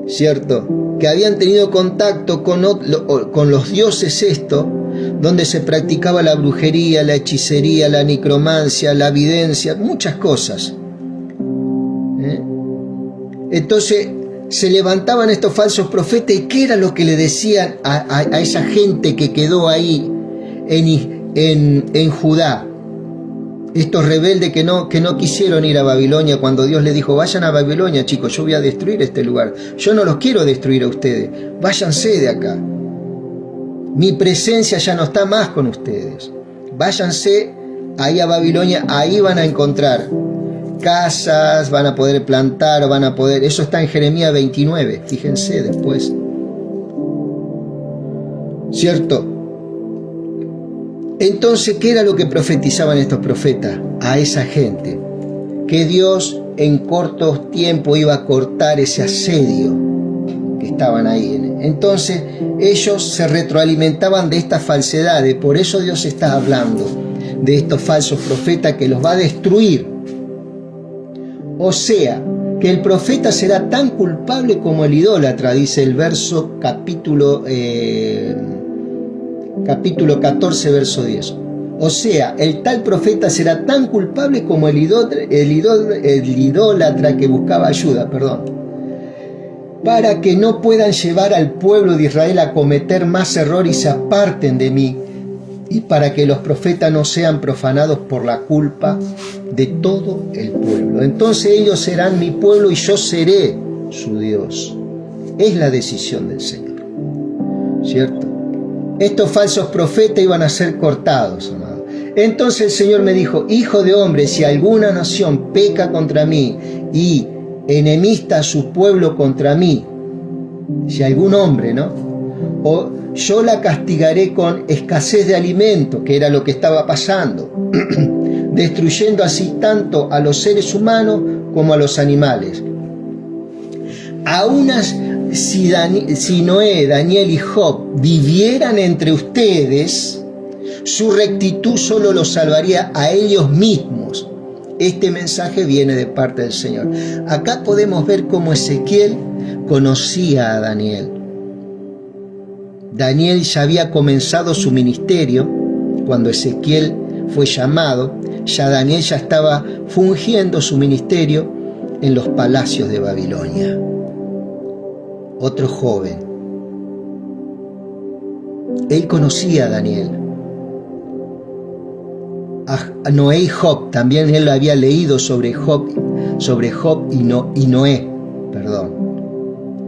¿cierto? Que habían tenido contacto con los dioses donde se practicaba la brujería, la hechicería, la necromancia, la evidencia, muchas cosas. Entonces se levantaban estos falsos profetas, y ¿qué era lo que le decían a esa gente que quedó ahí en Judá? Estos rebeldes que no quisieron ir a Babilonia cuando Dios les dijo: vayan a Babilonia, chicos, yo voy a destruir este lugar. Yo no los quiero destruir a ustedes. Váyanse de acá. Mi presencia ya no está más con ustedes. Váyanse ahí a Babilonia, ahí van a encontrar casas, van a poder plantar, Eso está en Jeremías 29, fíjense después. ¿Cierto? Entonces, ¿qué era lo que profetizaban estos profetas a esa gente? Que Dios en corto tiempo iba a cortar ese asedio que estaban ahí. Entonces, ellos se retroalimentaban de estas falsedades. Por eso Dios está hablando de estos falsos profetas que los va a destruir. O sea, que el profeta será tan culpable como el idólatra, dice el verso capítulo 14, verso 10. O sea, el tal profeta será tan culpable como el idólatra que buscaba ayuda, para que no puedan llevar al pueblo de Israel a cometer más error y se aparten de mí, y para que los profetas no sean profanados por la culpa de todo el pueblo. Entonces ellos serán mi pueblo y yo seré su Dios. Es la decisión del Señor, ¿cierto? Estos falsos profetas iban a ser cortados, amado. Entonces el Señor me dijo: hijo de hombre, si alguna nación peca contra mí y enemista a su pueblo contra mí, si algún hombre, o yo la castigaré con escasez de alimento, que era lo que estaba pasando, destruyendo así tanto a los seres humanos como a los animales. Aún si Noé, Daniel y Job vivieran entre ustedes, su rectitud solo los salvaría a ellos mismos. Este mensaje viene de parte del Señor. Acá podemos ver cómo Ezequiel conocía a Daniel. Daniel ya había comenzado su ministerio cuando Ezequiel fue llamado. Ya Daniel ya estaba fungiendo su ministerio en los palacios de Babilonia. Otro joven. Él conocía a Daniel. A Noé y Job, también él había leído sobre Job y Noé.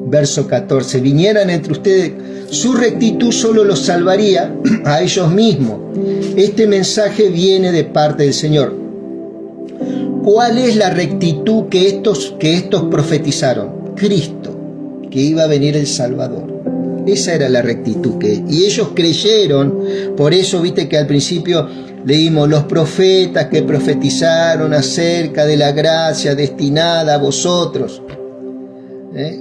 Verso 14. Vinieran entre ustedes, su rectitud solo los salvaría a ellos mismos. Este mensaje viene de parte del Señor. ¿Cuál es la rectitud que estos profetizaron? Cristo, que iba a venir el Salvador. Esa era la rectitud y ellos creyeron. Por eso viste que al principio leímos los profetas que profetizaron acerca de la gracia destinada a vosotros.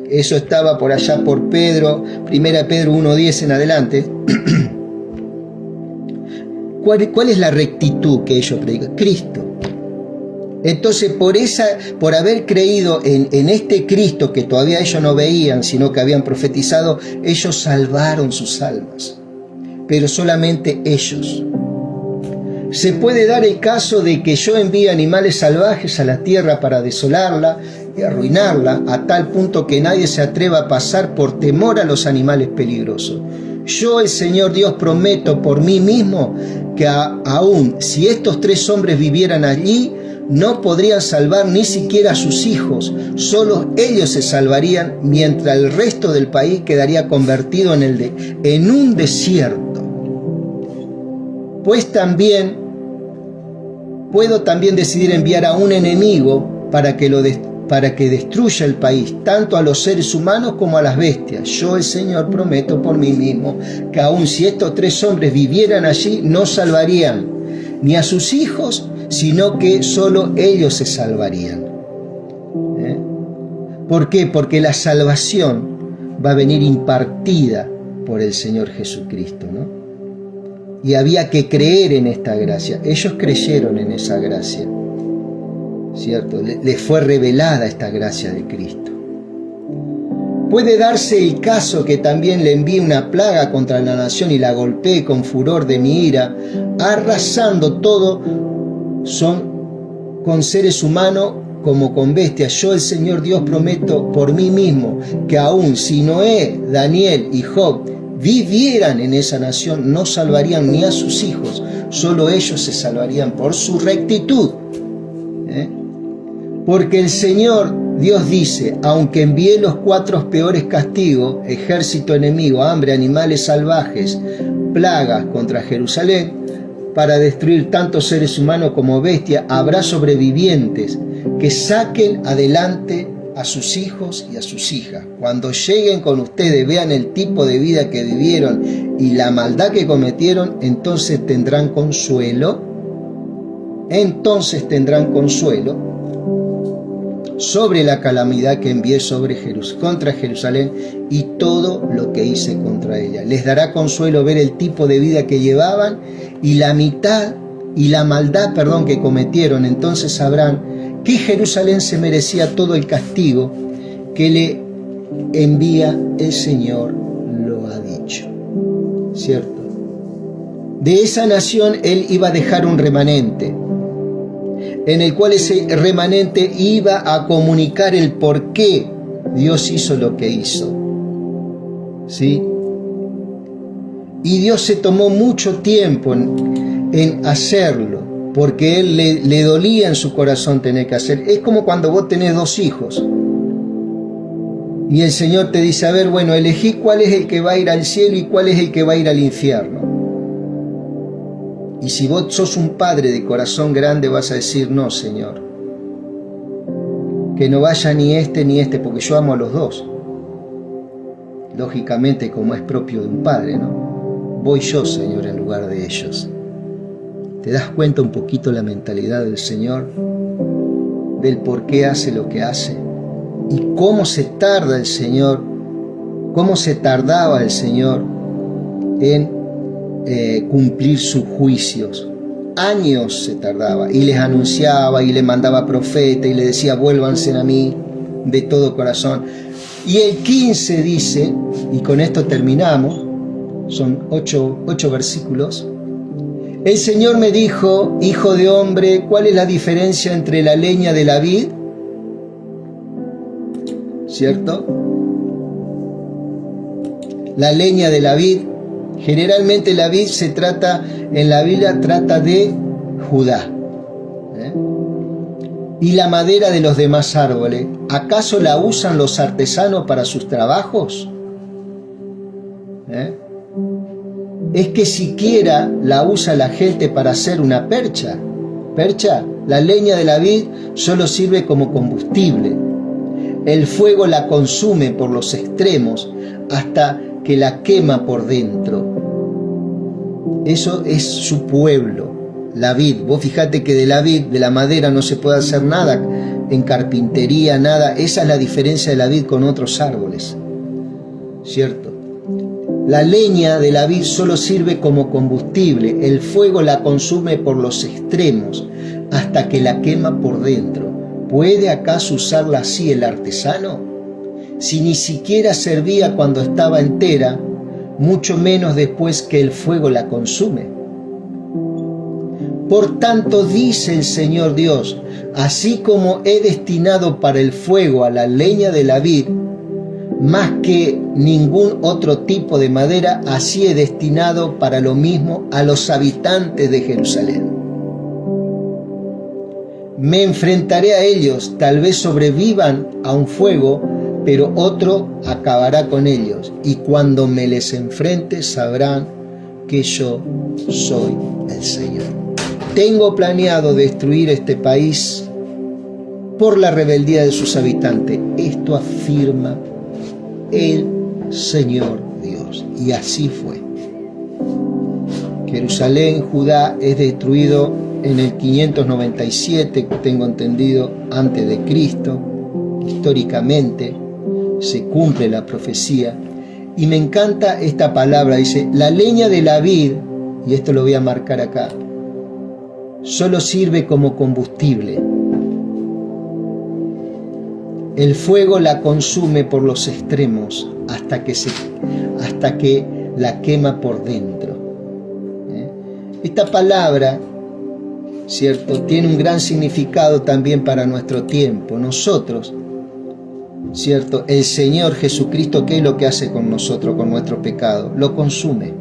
Eso estaba por allá por Pedro, 1 Pedro 1:10 en adelante. ¿Cuál es la rectitud que ellos predican? Cristo. Entonces, por haber creído en este Cristo que todavía ellos no veían, sino que habían profetizado, ellos salvaron sus almas. Pero solamente ellos. Se puede dar el caso de que yo envíe animales salvajes a la tierra para desolarla y arruinarla, a tal punto que nadie se atreva a pasar por temor a los animales peligrosos. Yo, el Señor Dios, prometo por mí mismo que aún si estos 3 hombres vivieran allí, no podrían salvar ni siquiera a sus hijos, solo ellos se salvarían, mientras el resto del país quedaría convertido en un desierto. Pues puedo también decidir enviar a un enemigo para que destruya el país, tanto a los seres humanos como a las bestias. Yo, el Señor, prometo por mí mismo que aun si estos 3 hombres vivieran allí, no salvarían ni a sus hijos, sino que solo ellos se salvarían. ¿Por qué? Porque la salvación va a venir impartida por el Señor Jesucristo, ¿no? Y había que creer en esta gracia. Ellos creyeron en esa gracia, ¿cierto? Les fue revelada esta gracia de Cristo. Puede darse el caso que también le envíe una plaga contra la nación y la golpee con furor de mi ira, arrasando todo con seres humanos como con bestias. Yo, el Señor Dios, prometo por mí mismo que aun si Noé, Daniel y Job vivieran en esa nación, no salvarían ni a sus hijos, solo ellos se salvarían por su rectitud. Porque el Señor Dios dice: aunque envié los 4 peores castigos, ejército enemigo, hambre, animales salvajes, plagas contra Jerusalén, para destruir tanto seres humanos como bestias, habrá sobrevivientes que saquen adelante a sus hijos y a sus hijas. Cuando lleguen con ustedes, vean el tipo de vida que vivieron y la maldad que cometieron, entonces tendrán consuelo. Sobre la calamidad que envié contra Jerusalén y todo lo que hice contra ella. Les dará consuelo ver el tipo de vida que llevaban y la maldad que cometieron. Entonces sabrán que Jerusalén se merecía todo el castigo que le envía el Señor, lo ha dicho. ¿Cierto? De esa nación Él iba a dejar un remanente, en el cual ese remanente iba a comunicar el por qué Dios hizo lo que hizo. ¿Sí? Y Dios se tomó mucho tiempo en hacerlo, porque Él le dolía en su corazón tener que hacer. Es como cuando vos tenés 2 hijos y el Señor te dice: a ver, bueno, elegí cuál es el que va a ir al cielo y cuál es el que va a ir al infierno. Y si vos sos un padre de corazón grande, vas a decir: no, Señor, que no vaya ni este, porque yo amo a los 2. Lógicamente, como es propio de un padre, ¿no? Voy yo, Señor, en lugar de ellos. ¿Te das cuenta un poquito la mentalidad del Señor? Del por qué hace lo que hace. Y cómo se tarda el Señor, cómo se tardaba el Señor en cumplir sus juicios. Años se tardaba, y les anunciaba y le mandaba profeta y le decía: vuélvanse a mí de todo corazón. Y el 15 dice, y con esto terminamos, son 8 versículos: el Señor me dijo: hijo de hombre, ¿cuál es la diferencia entre la leña de la vid? ¿Cierto? La leña de la vid. Generalmente la vid en la Biblia trata de Judá. ¿Y la madera de los demás árboles? ¿Acaso la usan los artesanos para sus trabajos? Es que siquiera la usa la gente para hacer una percha. La leña de la vid solo sirve como combustible. El fuego la consume por los extremos hasta que la quema por dentro. Eso es su pueblo, la vid. Vos fijate que de la vid, de la madera, no se puede hacer nada en carpintería, nada. Esa es la diferencia de la vid con otros árboles, ¿cierto? La leña de la vid solo sirve como combustible. El fuego la consume por los extremos hasta que la quema por dentro. ¿Puede acaso usarla así el artesano? Si ni siquiera servía cuando estaba entera, mucho menos después que el fuego la consume. Por tanto, dice el Señor Dios, así como he destinado para el fuego a la leña de la vid, más que ningún otro tipo de madera, así he destinado para lo mismo a los habitantes de Jerusalén. Me enfrentaré a ellos, tal vez sobrevivan a un fuego, pero otro acabará con ellos, y cuando me les enfrente sabrán que yo soy el Señor. Tengo planeado destruir este país por la rebeldía de sus habitantes. Esto afirma el Señor Dios. Y así fue. Jerusalén, Judá, es destruido en el 597, tengo entendido, antes de Cristo. Históricamente se cumple la profecía. Y me encanta esta palabra, dice, la leña de la vid, y esto lo voy a marcar acá, solo sirve como combustible. El fuego la consume por los extremos hasta que la quema por dentro. Esta palabra, ¿cierto?, tiene un gran significado también para nuestro tiempo. Nosotros, ¿cierto?, el Señor Jesucristo, ¿qué es lo que hace con nosotros, con nuestro pecado? Lo consume,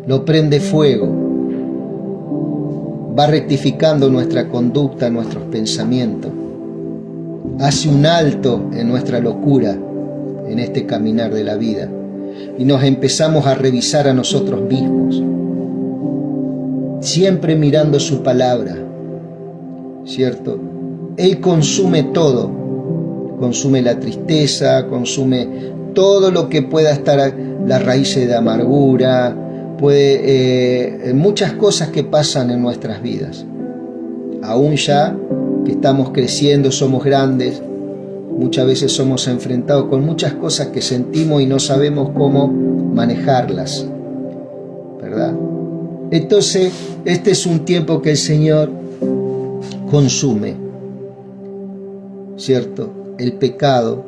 lo prende fuego, va rectificando nuestra conducta, nuestros pensamientos. Hace un alto en nuestra locura, en este caminar de la vida, y nos empezamos a revisar a nosotros mismos, siempre mirando su palabra, ¿cierto? Él consume todo, consume la tristeza, consume todo lo que pueda estar, las raíces de amargura, muchas cosas que pasan en nuestras vidas. Aún ya que estamos creciendo, somos grandes, muchas veces somos enfrentados con muchas cosas que sentimos y no sabemos cómo manejarlas, ¿verdad? Entonces, este es un tiempo que el Señor consume, ¿cierto? El pecado,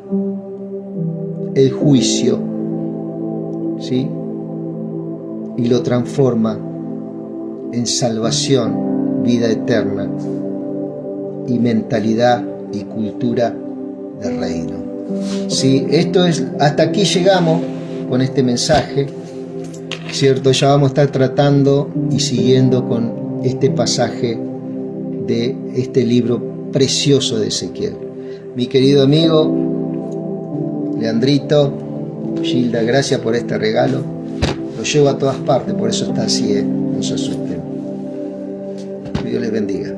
el juicio, ¿sí? Y lo transforma en salvación, vida eterna y mentalidad y cultura de reino. Sí, esto es, hasta aquí llegamos con este mensaje, ¿cierto? Ya vamos a estar tratando y siguiendo con este pasaje de este libro precioso de Ezequiel. Mi querido amigo Leandrito, Gilda, gracias por este regalo. Lo llevo a todas partes, por eso está así, no se asusten. Que Dios les bendiga.